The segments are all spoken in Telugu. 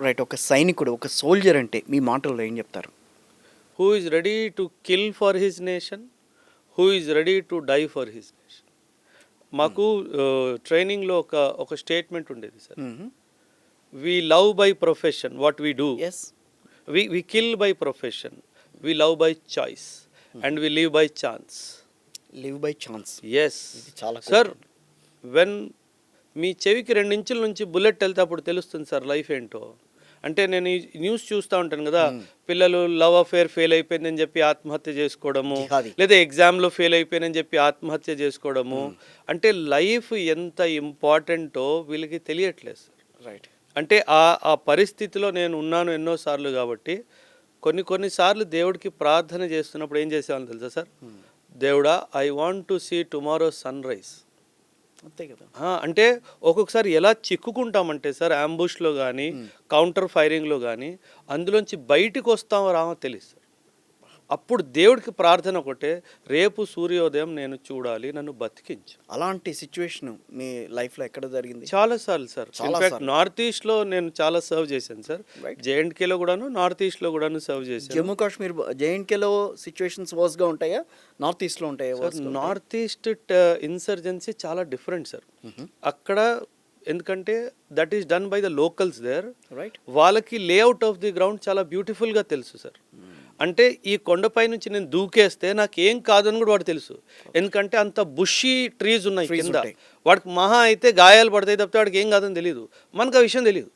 రైట్. ఒక సైనికుడు, ఒక సోల్జర్ అంటే మీ మాటల్లో ఏం చెప్తారు? Who is ready to kill for his nation, who is ready to die for his nation. మాకు ట్రైనింగ్లో ఒక స్టేట్మెంట్ ఉండేది sir. We love by profession what we do, yes. We kill by profession, we love by choice and we live by chance. Live by chance. Yes ఇది చాలా సార్. వెన్ మీ చెవికి 2 ఇంచుల నుంచి బుల్లెట్ వెళ్తే అప్పుడు తెలుస్తుంది సార్ లైఫ్ ఏంటో. అంటే నేను ఈ న్యూస్ చూస్తూ ఉంటాను కదా, పిల్లలు లవ్ అఫేర్ ఫెయిల్ అయిపోయిందని చెప్పి ఆత్మహత్య చేసుకోవడము, జిహాదీ. లేదా ఎగ్జామ్లో ఫెయిల్ అయిపోయిందని చెప్పి ఆత్మహత్య చేసుకోవడము. అంటే లైఫ్ ఎంత ఇంపార్టెంటో వీళ్ళకి తెలియట్లేదు సార్. రైట్. అంటే ఆ పరిస్థితిలో నేను ఉన్నాను ఎన్నోసార్లు. కాబట్టి కొన్నిసార్లు దేవుడికి ప్రార్థన చేస్తున్నప్పుడు ఏం చేసేవాళ్ళని తెలుసా సార్? దేవుడా, I want to see tomorrow sunrise. అంతే కదా. అంటే ఒక్కొక్కసారి ఎలా చిక్కుకుంటామంటే సార్, అంబుష్లో కానీ కౌంటర్ ఫైరింగ్లో కానీ అందులోంచి బయటికి వస్తామో రామో తెలియదు సార్. అప్పుడు దేవుడికి ప్రార్థన ఒకటే, రేపు సూర్యోదయం నేను చూడాలి, నన్ను బతికించు. అలాంటి సిచ్యువేషన్ మీ లైఫ్లో ఎక్కడ జరిగింది? చాలాసార్లు సార్. ఇన్ఫాక్ట్ నార్త్ ఈస్ట్లో నేను చాలా సర్వ్ చేశాను సార్. జేఎండ్కేలో కూడాను, నార్త్ ఈస్ట్లో కూడాను సర్వ్ చేశాను. జమ్మూ కాశ్మీర్, జేఎండ్కేలో సిచ్యువేషన్స్ వర్స్గా ఉంటాయా, నార్త్ ఈస్ట్లో ఉంటాయా? నార్త్ ఈస్ట్ ఇన్సర్జెన్సీ చాలా డిఫరెంట్ సార్. అక్కడ ఎందుకంటే that is done by the locals there. Right. వాళ్ళకి లేఅవుట్ ఆఫ్ ది గ్రౌండ్ చాలా బ్యూటిఫుల్గా తెలుసు సార్. అంటే ఈ కొండపై నుంచి నేను దూకేస్తే నాకు ఏం కాదని కూడా వాడు తెలుసు. ఎందుకంటే అంత బుషీ ట్రీస్ ఉన్నాయి కింద. వాడికి మహా అయితే గాయాలు పడతాయి తప్పితే వాడికి ఏం కాదని తెలియదు. మనకు ఆ విషయం తెలియదు.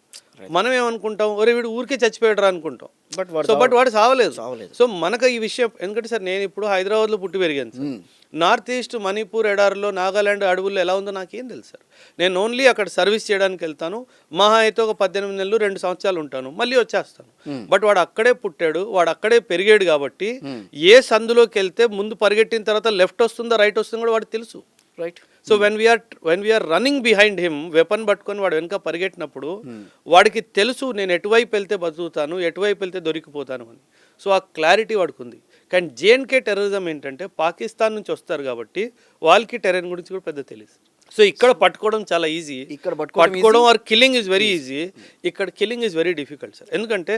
మనం ఏమనుకుంటాం, ఒరే వీడు ఊరికే చచ్చిపోయాడు అనుకుంటాం. బట్ వాడు సావలేదు. సో మనకు ఈ విషయం, ఎందుకంటే సార్ నేను ఇప్పుడు హైదరాబాద్లో పుట్టి పెరిగాను సార్. నార్త్ ఈస్ట్ మణిపూర్ ఎడారిలో, నాగాలాండ్ అడవుల్లో ఎలా ఉందో నాకేం తెలుసు సార్. నేను ఓన్లీ అక్కడ సర్వీస్ చేయడానికి వెళ్తాను. మహా అయితే ఒక 18 నెలలు 2 సంవత్సరాలు ఉంటాను, మళ్ళీ వచ్చేస్తాను. బట్ వాడు అక్కడే పుట్టాడు, వాడు అక్కడే పెరిగాడు. కాబట్టి ఏ సందులోకి వెళ్తే ముందు పరిగెట్టిన తర్వాత లెఫ్ట్ వస్తుందా రైట్ వస్తుందో కూడా వాడికి తెలుసు. Right. So when we are running behind him, weapon పట్టుకొని వాడు వెనక పరిగెట్టినప్పుడు వాడికి తెలుసు నేను ఎటువైపు వెళ్తే బతుకుతాను, ఎటువైపు వెళ్తే దొరికిపోతాను అని. సో ఆ క్లారిటీ వాడికి ఉంది. కానీ జేఎన్కే టెర్రరిజం ఏంటంటే పాకిస్తాన్ నుంచి వస్తారు కాబట్టి వాళ్ళకి టెర్రరిజం గురించి కూడా పెద్ద తెలియదు. సో ఇక్కడ పట్టుకోవడం చాలా ఈజీ, ఇక్కడ పట్టుకోవడం or killing is very easy. ఇక్కడ killing is very difficult sir. ఎందుకంటే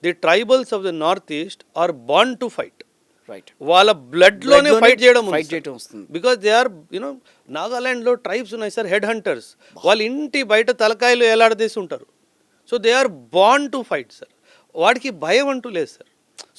the tribals of the north east are born to fight. Right. వాళ్ళ బ్లడ్ లోనే ఫైట్ చేయడం వస్తుంది. బికాస్ దే ఆర్ నాగాలాండ్లో ట్రైబ్స్ ఉన్నాయి సార్, హెడ్ హంటర్స్. వాళ్ళ ఇంటి బయట తలకాయలు ఏలాడదీసి ఉంటారు. So they are born to fight sir. వాడికి భయం అంటూ లేదు సార్.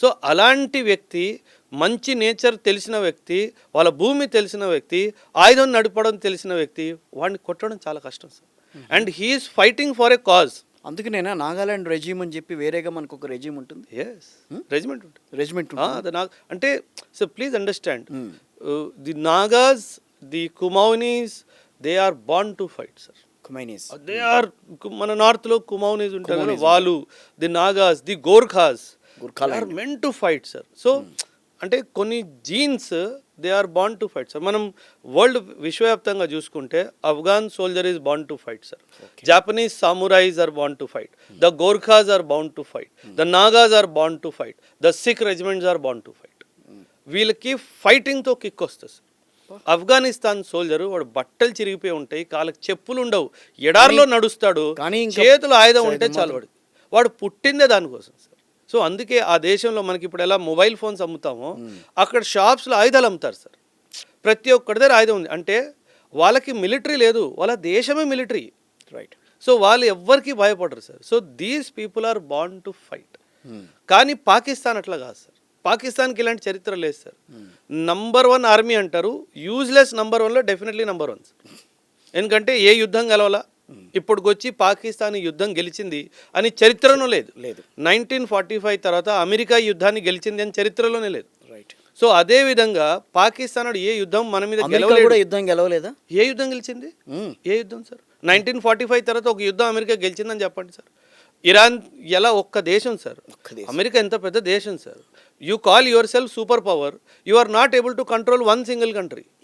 సో అలాంటి వ్యక్తి, మంచి నేచర్ తెలిసిన వ్యక్తి, వాళ్ళ భూమి తెలిసిన వ్యక్తి, ఆయుధం నడపడం తెలిసిన వ్యక్తి, వాడిని కొట్టడం చాలా కష్టం sir. And he's fighting for a cause. అందుకనేనా నాగాలాండ్ రెజిమ్ అని చెప్పి వేరేగా మనకు ఒక రెజిమ్ ఉంటుంది? ఎస్, రెజిమెంట్ ఉంటుంది. రెజిమెంట్ అంటే so please understand, the Nagas, the Kumaonis, they are born to fight sir. They are, మన నార్త్ లో కుమౌనీస్ ఉంటారు కదా, వాళ్ళు, the Nagas, the Gorkhas are meant to fight sir. So అంటే కొన్ని genes they are born to fight sir. మనం వరల్డ్ విశ్వవ్యాప్తంగా చూసుకుంటే Afghan soldier is born to fight sir. Japanese samurais are born to fight. The Gorkhas are born to fight. The Nagas are born to fight. The Sikh regiments are born to fight. వీళ్ళకి ఫైటింగ్తో కిక్ వస్తుంది సార్. ఆఫ్ఘనిస్తాన్ సోల్జర్, వాడు బట్టలు చిరిగిపోయి ఉంటాయి, కాళ్ళకి చెప్పులు ఉండవు, ఎడారిలో నడుస్తాడు, చేతులు ఆయుధం ఉంటే చాలు. వాడు పుట్టిందే దానికోసం సార్. సో అందుకే ఆ దేశంలో మనకి ఇప్పుడు ఎలా మొబైల్ ఫోన్స్ అమ్ముతామో, అక్కడ షాప్స్లో ఆయుధాలు అమ్ముతారు సార్. ప్రతి ఒక్కరి దగ్గర ఆయుధం ఉంది. అంటే వాళ్ళకి మిలిటరీ లేదు, వాళ్ళ దేశమే మిలిటరీ. రైట్. సో వాళ్ళు ఎవ్వరికి భయపడరు sir. So these people are born to fight. కానీ పాకిస్తాన్ అట్లా కాదు సార్. పాకిస్తాన్కి ఇలాంటి చరిత్ర లేదు సార్. నంబర్ 1 ఆర్మీ అంటారు, యూజ్లెస్ నంబర్ 1లో డెఫినెట్లీ నంబర్ 1 సార్. ఎందుకంటే ఏ యుద్ధం గెలవాలా, ఇప్పటికొచ్చి పాకిస్తాన్ యుద్ధం గెలిచింది అని చరిత్రలో లేదు. 1945 తర్వాత అమెరికా యుద్ధాన్ని గెలిచింది అని చరిత్రలోనే లేదు. రైట్. సో అదే విధంగా పాకిస్తాన్ ఏ యుద్ధం మన మీద గెలవలేదా? ఏ యుద్ధం గెలిచింది? ఏ యుద్ధం సార్? 1945 తర్వాత ఒక యుద్ధం అమెరికా గెలిచిందని చెప్పండి సార్. ఇరాన్ ఎలా ఒక్క దేశం సార్. అమెరికా ఎంత పెద్ద దేశం sir. You call yourself super power, you are not able to control 1 single country.